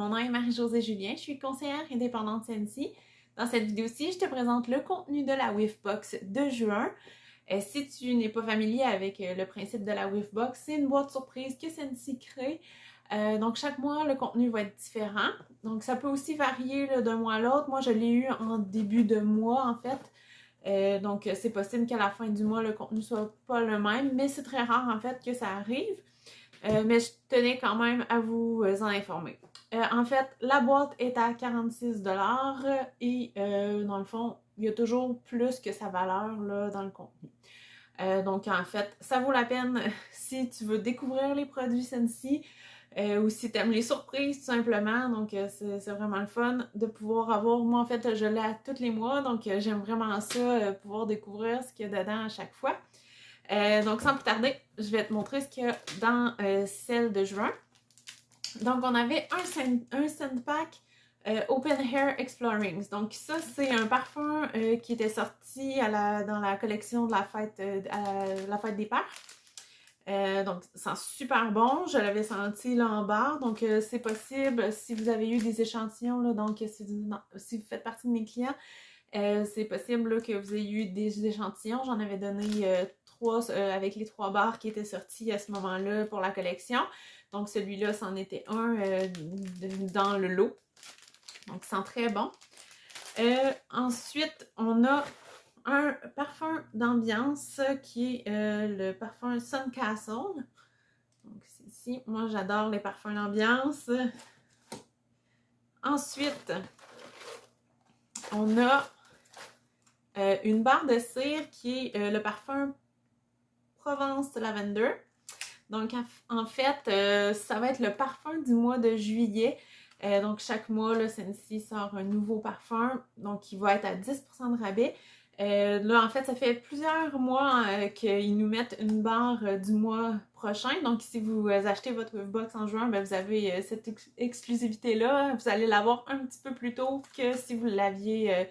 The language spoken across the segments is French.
Mon nom est Marie-Josée Julien, je suis conseillère indépendante Scentsy. Dans cette vidéo-ci, je te présente le contenu de la Whiffbox de juin. Si tu n'es pas familier avec le principe de la Whiffbox, c'est une boîte surprise que Scentsy crée. Donc chaque mois, le contenu va être différent. Donc ça peut aussi varier d'un mois à l'autre. Moi, je l'ai eu en début de mois en fait. Donc c'est possible qu'à la fin du mois, le contenu soit pas le même, mais c'est très rare en fait que ça arrive. Mais je tenais quand même à vous en informer. En fait, la boîte est à 46$ et dans le fond, il y a toujours plus que sa valeur là, dans le contenu. Donc en fait, ça vaut la peine si tu veux découvrir les produits Scentsy ou si tu aimes les surprises tout simplement. Donc c'est vraiment le fun de pouvoir avoir, moi en fait je l'ai à tous les mois, donc j'aime vraiment ça, pouvoir découvrir ce qu'il y a dedans à chaque fois. Donc sans plus tarder, je vais te montrer ce qu'il y a dans celle de juin. Donc on avait un scent pack Open Hair Explorings. Donc ça c'est un parfum qui était sorti dans la collection de la fête, la fête des pères. Donc ça sent super bon, je l'avais senti là en bas, donc c'est possible si vous avez eu des échantillons, là, donc si vous faites partie de mes clients, c'est possible là, que vous ayez eu des échantillons. J'en avais donné 3 avec les 3 barres qui étaient sortis à ce moment-là pour la collection. Donc celui-là, c'en était un dans le lot. Donc, il sent très bon. Ensuite, on a un parfum d'ambiance qui est le parfum Sun Castle. Donc, c'est ici. Moi, j'adore les parfums d'ambiance. Ensuite, on a une barre de cire qui est le parfum Provence Lavender. Donc, en fait, ça va être le parfum du mois de juillet. Donc, chaque mois, là, Scentsy sort un nouveau parfum, donc il va être à 10% de rabais. Là, en fait, ça fait plusieurs mois qu'ils nous mettent une barre du mois prochain. Donc, si vous achetez votre Whiffbox en juin, ben, vous avez cette exclusivité-là. Vous allez l'avoir un petit peu plus tôt que si vous l'aviez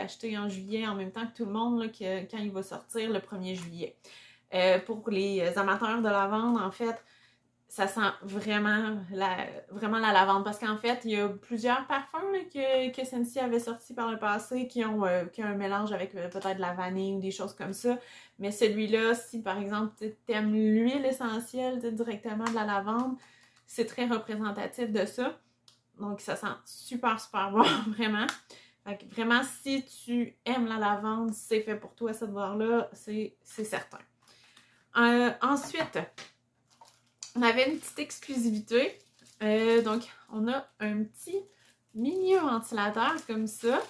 acheté en juillet en même temps que tout le monde, là, quand il va sortir le 1er juillet. Pour les amateurs de lavande, en fait, ça sent vraiment la lavande. Parce qu'en fait, il y a plusieurs parfums là, que Scentsy avait sortis par le passé qui ont un mélange avec peut-être de la vanille ou des choses comme ça. Mais celui-là, si par exemple tu aimes l'huile essentielle directement de la lavande, c'est très représentatif de ça. Donc ça sent super bon, vraiment. Fait que vraiment, si tu aimes la lavande, c'est fait pour toi cette barre-là, c'est certain. Ensuite, on avait une petite exclusivité. Donc, on a un petit mini ventilateur comme ça.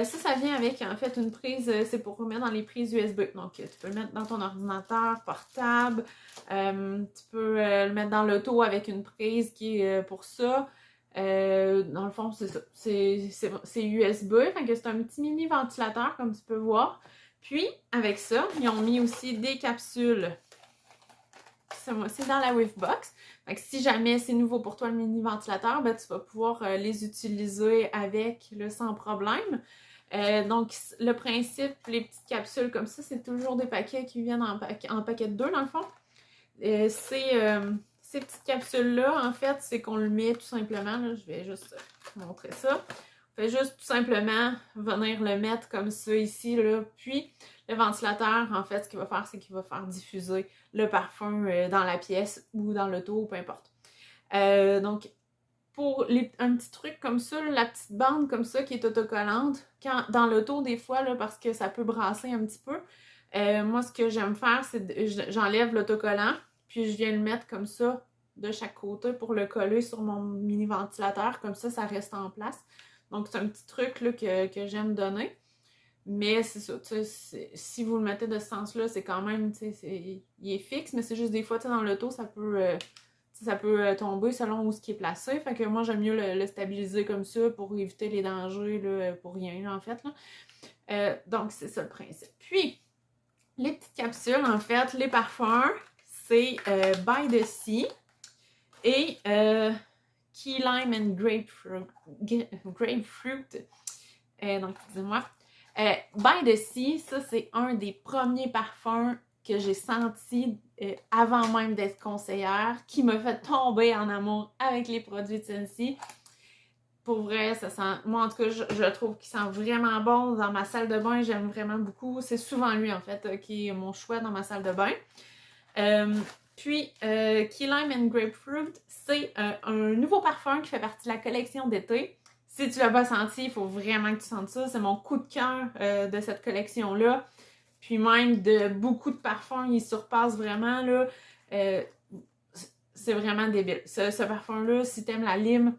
Ça vient avec, en fait, une prise, c'est pour mettre dans les prises USB. Donc, tu peux le mettre dans ton ordinateur portable. Tu peux le mettre dans l'auto avec une prise qui est pour ça. Dans le fond, c'est ça. C'est USB. Fait que c'est un petit mini ventilateur, comme tu peux voir. Puis, avec ça, ils ont mis aussi des capsules. C'est dans la Whiffbox. Fait que si jamais c'est nouveau pour toi le mini ventilateur, ben, tu vas pouvoir les utiliser avec, là, sans problème. Donc, le principe, les petites capsules comme ça, c'est toujours des paquets qui viennent en paquet de 2 dans le fond. Ces petites capsules-là, en fait, c'est qu'on le met tout simplement, là, je vais juste montrer ça. On fait juste tout simplement venir le mettre comme ça ici, là, puis le ventilateur, en fait, ce qu'il va faire, c'est qu'il va faire diffuser le parfum dans la pièce ou dans l'auto, peu importe. Donc, pour un petit truc comme ça, là, la petite bande comme ça qui est autocollante, dans l'auto, des fois, là, parce que ça peut brasser un petit peu, moi, ce que j'aime faire, c'est j'enlève l'autocollant, puis je viens le mettre comme ça de chaque côté pour le coller sur mon mini ventilateur, comme ça reste en place. Donc, c'est un petit truc là, que j'aime donner. Mais c'est ça, si vous le mettez de ce sens-là, c'est quand même, il est fixe, mais c'est juste des fois, dans l'auto, ça peut tomber selon où ce qui est placé. Fait que moi, j'aime mieux le stabiliser comme ça pour éviter les dangers, là, pour rien, là, en fait. Là. Donc, c'est ça le principe. Puis, les petites capsules, en fait, les parfums, c'est By the Sea et Key Lime and Grapefruit. Donc, excusez-moi. By the Sea, ça, c'est un des premiers parfums que j'ai senti avant même d'être conseillère, qui m'a fait tomber en amour avec les produits de Scentsy. Pour vrai, ça sent... Moi, en tout cas, je trouve qu'il sent vraiment bon. Dans ma salle de bain, j'aime vraiment beaucoup. C'est souvent lui, en fait, qui est mon choix dans ma salle de bain. Puis, Key Lime and Grapefruit, c'est un nouveau parfum qui fait partie de la collection d'été. Si tu l'as pas senti, il faut vraiment que tu sentes ça. C'est mon coup de cœur de cette collection-là. Puis même de beaucoup de parfums, il surpasse vraiment, là. C'est vraiment débile. Ce parfum-là, si t'aimes la lime,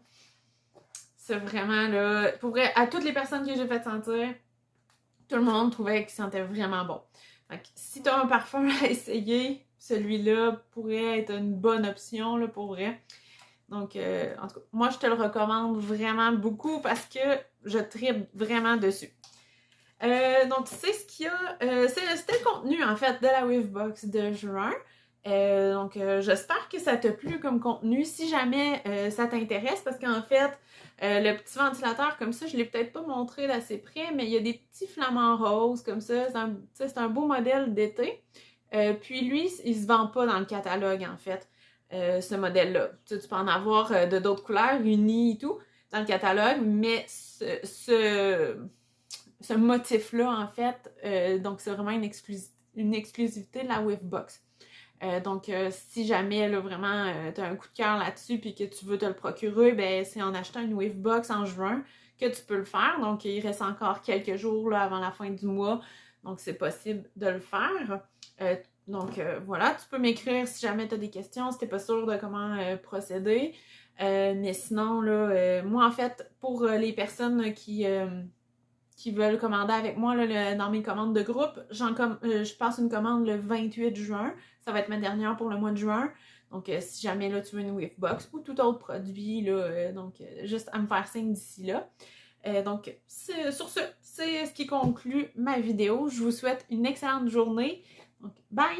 c'est vraiment, là... Pour vrai, à toutes les personnes que j'ai fait sentir, tout le monde trouvait qu'il sentait vraiment bon. Fait que si t'as un parfum à essayer, celui-là pourrait être une bonne option, là, pour vrai. Donc, en tout cas, moi, je te le recommande vraiment beaucoup parce que je tripe vraiment dessus. Donc, c'est ce qu'il y a. C'était le contenu, en fait, de la Wavebox de juin. Donc, j'espère que ça t'a plu comme contenu. Si jamais ça t'intéresse, parce qu'en fait, le petit ventilateur, comme ça, je ne l'ai peut-être pas montré d'assez près, mais il y a des petits flamants roses, comme ça. C'est un beau modèle d'été. Puis lui, il se vend pas dans le catalogue, en fait, ce modèle-là. Tu peux en avoir de d'autres couleurs, unis et tout, dans le catalogue, mais ce motif-là, en fait, donc c'est vraiment une exclusivité de la Wavebox. Donc, si jamais, là, vraiment, tu as un coup de cœur là-dessus puis que tu veux te le procurer, ben c'est en achetant une Wavebox en juin que tu peux le faire. Donc, il reste encore quelques jours là, avant la fin du mois. Donc, c'est possible de le faire. Donc, voilà, tu peux m'écrire si jamais tu as des questions, si tu n'es pas sûr de comment procéder. Mais sinon, là, moi, en fait, pour les personnes qui veulent commander avec moi là, dans mes commandes de groupe, je passe une commande le 28 juin. Ça va être ma dernière pour le mois de juin. Donc, si jamais là, tu veux une Wavebox ou tout autre produit, là, donc juste à me faire signe d'ici là. Donc, sur ce, c'est ce qui conclut ma vidéo. Je vous souhaite une excellente journée. Donc, bye!